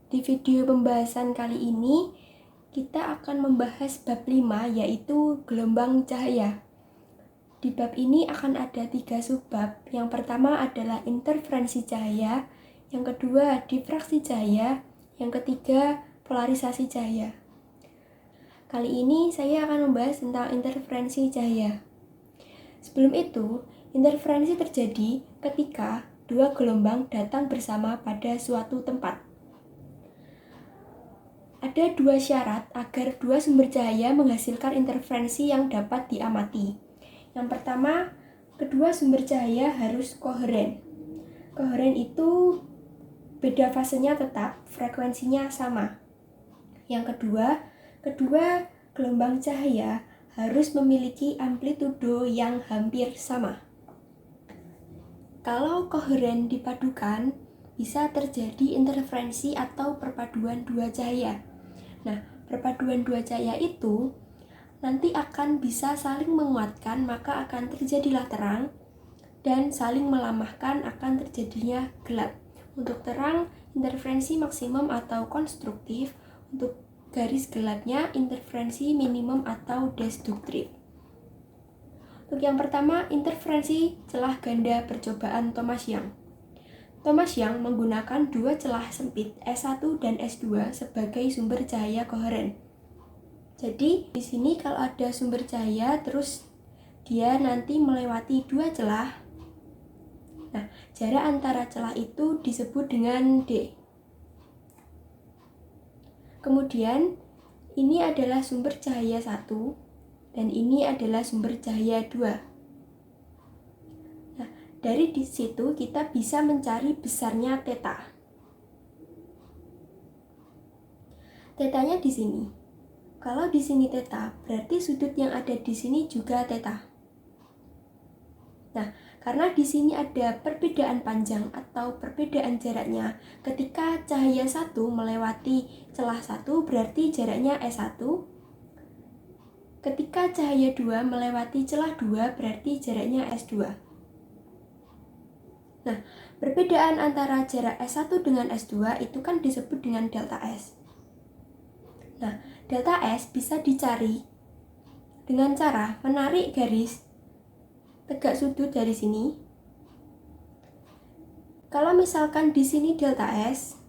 Di video pembahasan kali ini, kita akan membahas bab 5, yaitu gelombang cahaya. Di bab ini akan ada 3 subbab. Yang pertama adalah interferensi cahaya, yang kedua difraksi cahaya, yang ketiga polarisasi cahaya. Kali ini saya akan membahas tentang interferensi cahaya. Sebelum itu, interferensi terjadi ketika dua gelombang datang bersama pada suatu tempat. Ada 2 syarat agar 2 sumber cahaya menghasilkan interferensi yang dapat diamati. Yang pertama, kedua sumber cahaya harus koheren. Koheren itu beda fasenya tetap, frekuensinya sama. Yang kedua gelombang cahaya harus memiliki amplitudo yang hampir sama. Kalau koheren dipadukan, bisa terjadi interferensi atau perpaduan dua cahaya. Nah, perpaduan dua cahaya itu nanti akan bisa saling menguatkan, maka akan terjadilah terang, dan saling melemahkan akan terjadinya gelap. Untuk terang, interferensi maksimum atau konstruktif. Untuk garis gelapnya, interferensi minimum atau destruktif. Untuk yang pertama, interferensi celah ganda percobaan Thomas Young. Thomas Young menggunakan 2 celah sempit S1 dan S2 sebagai sumber cahaya koheren. Jadi di sini kalau ada sumber cahaya terus dia nanti melewati 2 celah. Nah, jarak antara celah itu disebut dengan D. Kemudian ini adalah sumber cahaya 1 dan ini adalah sumber cahaya 2. Dari di situ kita bisa mencari besarnya theta. Tetanya di sini. Kalau di sini theta, berarti sudut yang ada di sini juga theta. Nah, karena di sini ada perbedaan panjang atau perbedaan jaraknya, ketika cahaya 1 melewati celah 1 berarti jaraknya S1. Ketika cahaya 2 melewati celah 2 berarti jaraknya S2. Nah, perbedaan antara jarak S1 dengan S2 itu kan disebut dengan delta S. Nah, delta S bisa dicari dengan cara menarik garis tegak sudut dari sini. Kalau misalkan di sini delta S,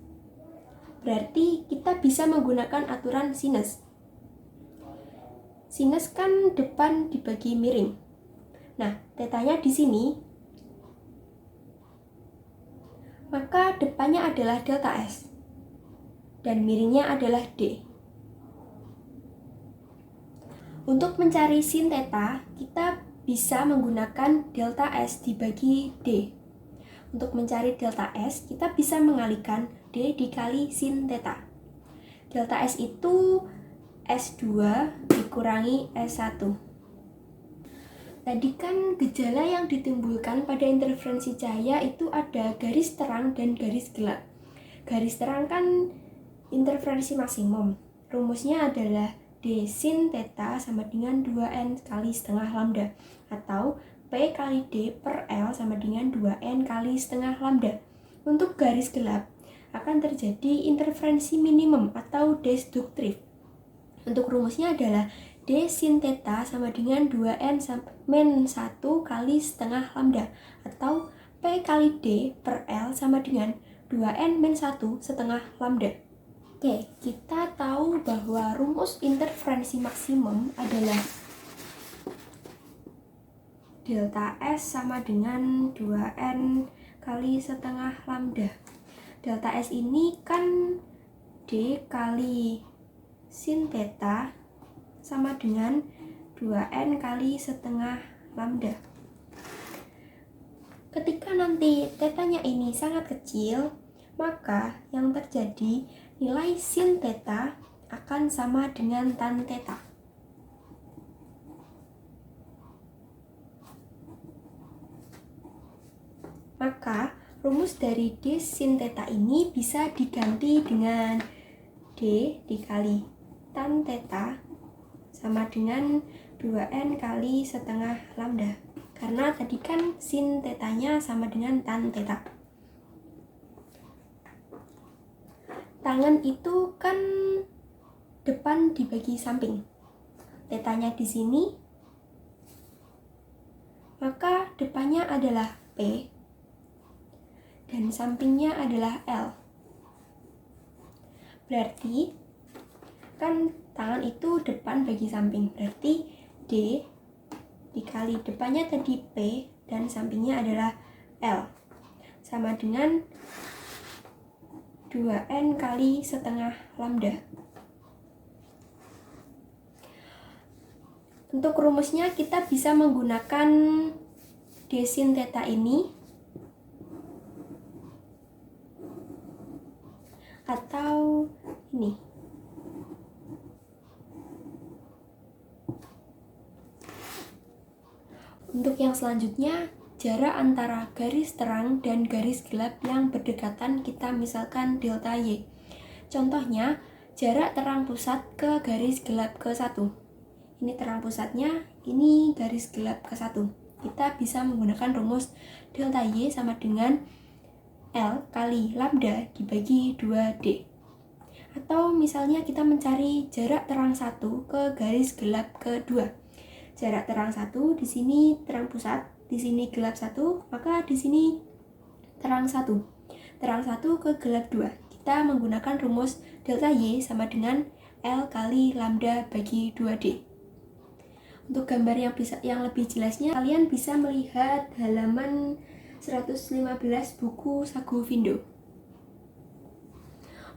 berarti kita bisa menggunakan aturan sinus. Sinus kan depan dibagi miring. Nah, tetanya di sini, maka depannya adalah delta S dan miringnya adalah D. Untuk mencari sin theta, kita bisa menggunakan delta S dibagi D. Untuk mencari delta S, kita bisa mengalihkan D dikali sin theta. Delta S itu S2 dikurangi S1. Tadi kan gejala yang ditimbulkan pada interferensi cahaya itu ada garis terang dan garis gelap. Garis terang kan interferensi maksimum. Rumusnya adalah D sin theta sama dengan 2N kali setengah lambda. Atau P kali D per L sama dengan 2N kali setengah lambda. Untuk garis gelap akan terjadi interferensi minimum atau destruktif. Untuk rumusnya adalah D sin theta sama dengan 2N min 1 kali setengah lambda atau P kali D per L sama dengan 2N min 1 setengah lambda. Oke, kita tahu bahwa rumus interferensi maksimum adalah delta S sama dengan 2N kali setengah lambda. Delta S ini kan D kali sin theta sama dengan 2N kali setengah lambda. Ketika nanti tetanya ini sangat kecil, maka yang terjadi nilai sin theta akan sama dengan tan theta. Maka rumus dari D sin theta ini bisa diganti dengan D dikali tan theta sama dengan 2N kali setengah lambda. Karena tadi kan sin tetanya sama dengan tan theta. tangan itu kan depan dibagi samping. Tetanya di sini, maka depannya adalah P dan sampingnya adalah L. Berarti kan tangan itu depan bagi samping, berarti D dikali depannya tadi P dan sampingnya adalah L sama dengan 2N kali setengah lambda. Untuk rumusnya kita bisa menggunakan D sin theta ini atau ini. Untuk yang selanjutnya, jarak antara garis terang dan garis gelap yang berdekatan kita misalkan delta Y. Contohnya, jarak terang pusat ke garis gelap ke-1. Ini terang pusatnya, ini garis gelap ke-1. Kita bisa menggunakan rumus delta Y sama dengan L kali lambda dibagi 2D. Atau misalnya kita mencari jarak terang 1 ke garis gelap ke-2. Jarak terang 1 di sini terang pusat, di sini gelap 1, maka di sini terang 1. Terang 1 ke gelap 2. Kita menggunakan rumus delta Y sama dengan L kali lambda bagi 2D. Untuk gambar yang lebih jelasnya, kalian bisa melihat halaman 115 buku Sagu Vindo.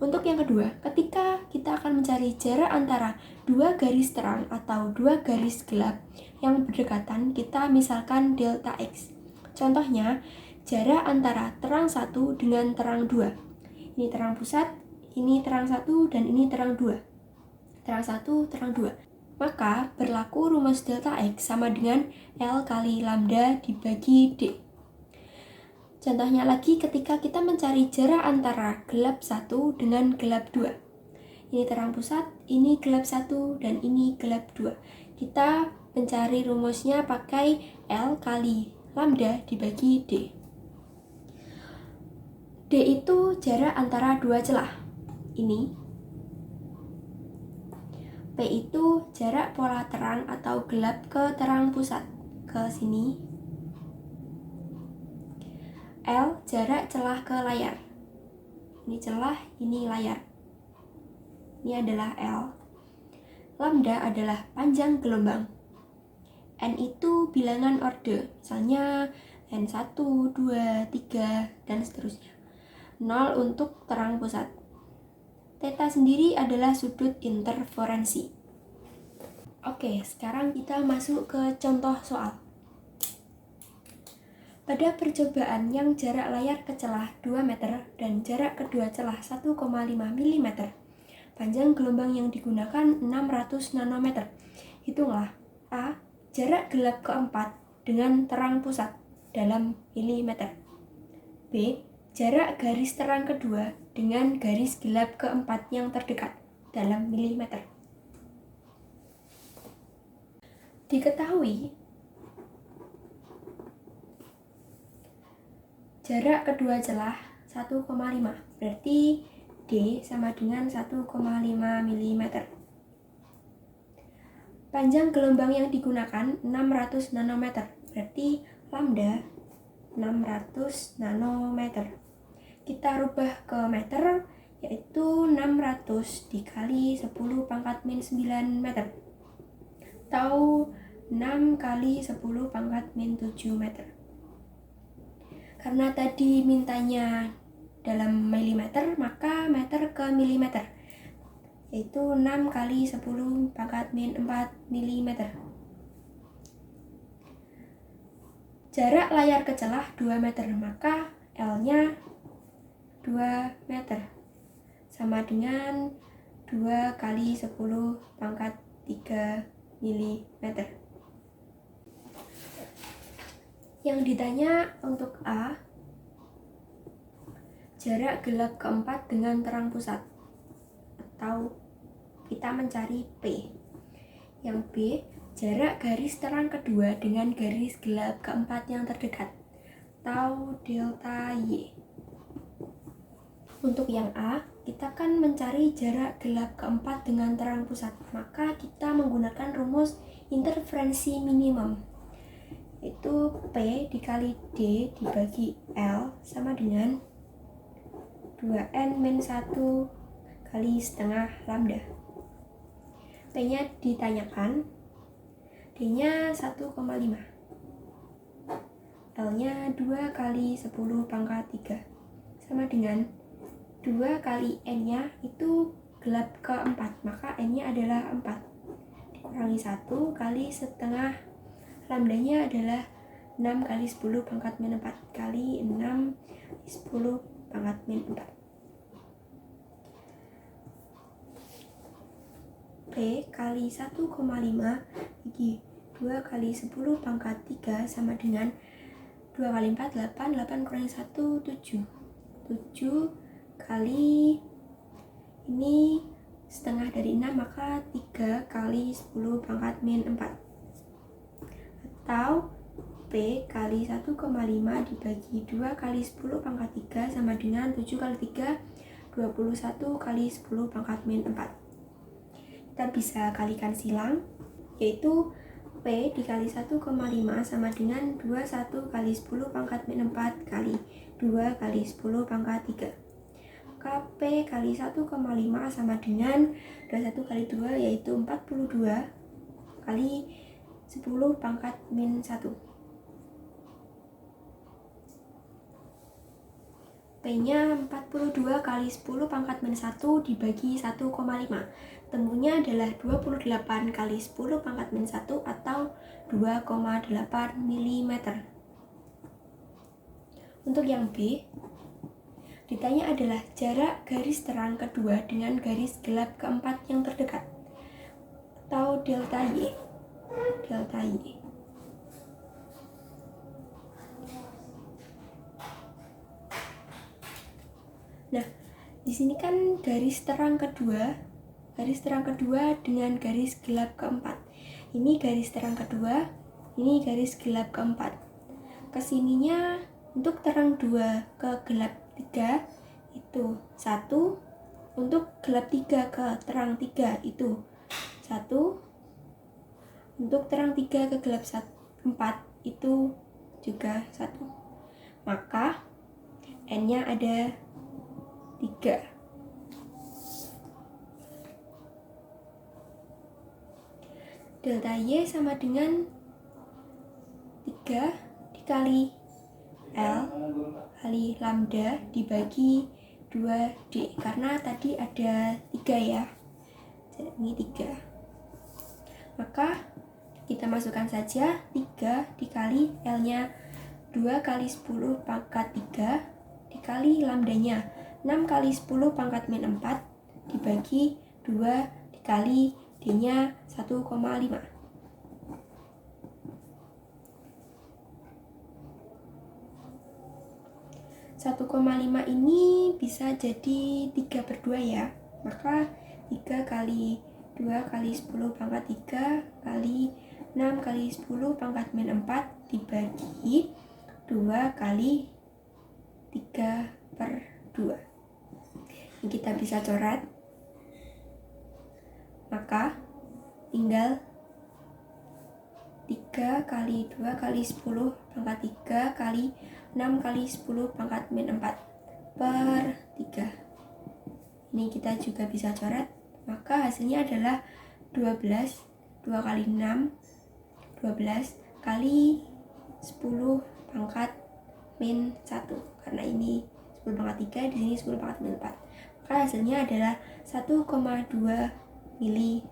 Untuk yang kedua, ketika kita akan mencari jarak antara dua garis terang atau dua garis gelap yang berdekatan, kita misalkan delta X. Contohnya, jarak antara terang 1 dengan terang 2. Ini terang pusat, ini terang 1, dan ini terang 2. Terang 1, terang 2. Maka berlaku rumus delta X sama dengan L kali lambda dibagi D. Contohnya lagi ketika kita mencari jarak antara gelap 1 dengan gelap 2. Ini terang pusat, ini gelap 1, dan ini gelap 2. Kita mencari rumusnya pakai L kali lambda dibagi D. D itu jarak antara dua celah. Ini. P itu jarak pola terang atau gelap ke terang pusat. Ke sini. L jarak celah ke layar. Ini celah, ini layar. Ini adalah L. Lambda adalah panjang gelombang. N itu bilangan orde, misalnya N1, 2, 3, dan seterusnya. 0 untuk terang pusat. Theta sendiri adalah sudut interferensi. Oke, sekarang kita masuk ke contoh soal. Pada percobaan yang jarak layar ke celah 2 meter dan jarak kedua celah 1,5 mm, panjang gelombang yang digunakan 600 nanometer. Hitunglah A. Jarak gelap keempat dengan terang pusat dalam milimeter. B. Jarak garis terang kedua dengan garis gelap keempat yang terdekat dalam milimeter. Diketahui jarak kedua celah 1,5, berarti D sama dengan 1,5 mm. Panjang gelombang yang digunakan 600 nanometer, berarti lambda 600 nanometer. Kita rubah ke meter, yaitu 600 dikali 10 pangkat min 9 meter. Atau 6 kali 10 pangkat min 7 meter. Karena tadi mintanya dalam milimeter, maka meter ke milimeter, yaitu 6 kali 10 pangkat min 4 milimeter. Jarak layar ke celah 2 meter, maka L-nya 2 meter, sama dengan 2 kali 10 pangkat 3 milimeter. Yang ditanya untuk A, jarak gelap keempat dengan terang pusat, atau kita mencari P. Yang B, jarak garis terang kedua dengan garis gelap keempat yang terdekat, atau delta Y. Untuk yang A, kita kan mencari jarak gelap keempat dengan terang pusat, maka kita menggunakan rumus interferensi minimum, yaitu P dikali D dibagi L sama dengan 2n-1 kali setengah lambda. P-nya ditanyakan, D-nya 1,5, L-nya 2 kali 10 pangkat 3 sama dengan 2 kali N-nya itu gelap keempat, maka N-nya adalah 4 dikurangi 1 kali setengah lambdanya adalah 6 kali 10 pangkat min 4 kali 6 10 pangkat min 4. P kali 1,5 bagi 2 kali 10 pangkat 3 sama dengan 2 kali 4, 8, 8 kurangi 1, 7 kali ini setengah dari 6, maka 3 kali 10 pangkat min 4, atau P kali 1,5 dibagi 2 kali 10 pangkat 3 sama dengan 7 kali 3, 21 kali 10 pangkat min 4. Kita bisa kalikan silang, yaitu P dikali 1,5 sama dengan 21 kali 10 pangkat min 4 kali 2 kali 10 pangkat 3. Maka P kali 1,5 sama dengan 21 kali 2 yaitu 42 kali 10 pangkat min 1. P-nya 42 kali 10 pangkat min 1 dibagi 1,5. Temunya adalah 28 kali 10 pangkat min 1 atau 2,8 mm. Untuk yang B, ditanya adalah jarak garis terang kedua dengan garis gelap keempat yang terdekat, atau delta Y. Nah, di sini kan garis terang kedua dengan garis gelap keempat. Ini garis terang kedua, ini garis gelap keempat. Kesininya untuk terang 2 ke gelap 3 itu 1, untuk gelap 3 ke terang 3 itu 1, untuk terang 3 ke gelap 4 itu juga 1. Maka N-nya ada 3. Delta Y sama dengan 3 dikali L kali lambda dibagi 2D, karena tadi ada 3 ya, jadi ini 3. Maka kita masukkan saja 3 dikali L-nya 2 kali 10 pangkat 3 dikali lambdanya 6 kali 10 pangkat min 4 dibagi 2 dikali D-nya 1,5. 1,5 ini bisa jadi 3/2 ya. Maka 3 kali 2 kali 10 pangkat 3 kali 6 kali 10 pangkat min 4 dibagi 2 kali 3/2. Ini kita bisa coret. Maka tinggal 3 kali 2 kali 10 pangkat 3 kali 6 kali 10 pangkat min 4/3. Ini kita juga bisa coret. Maka hasilnya adalah 12. 2 kali 6 12 kali 10 pangkat min 1. Karena ini 10 pangkat 3, di sini 10 pangkat min 4. Maka hasilnya adalah 1,2 mm.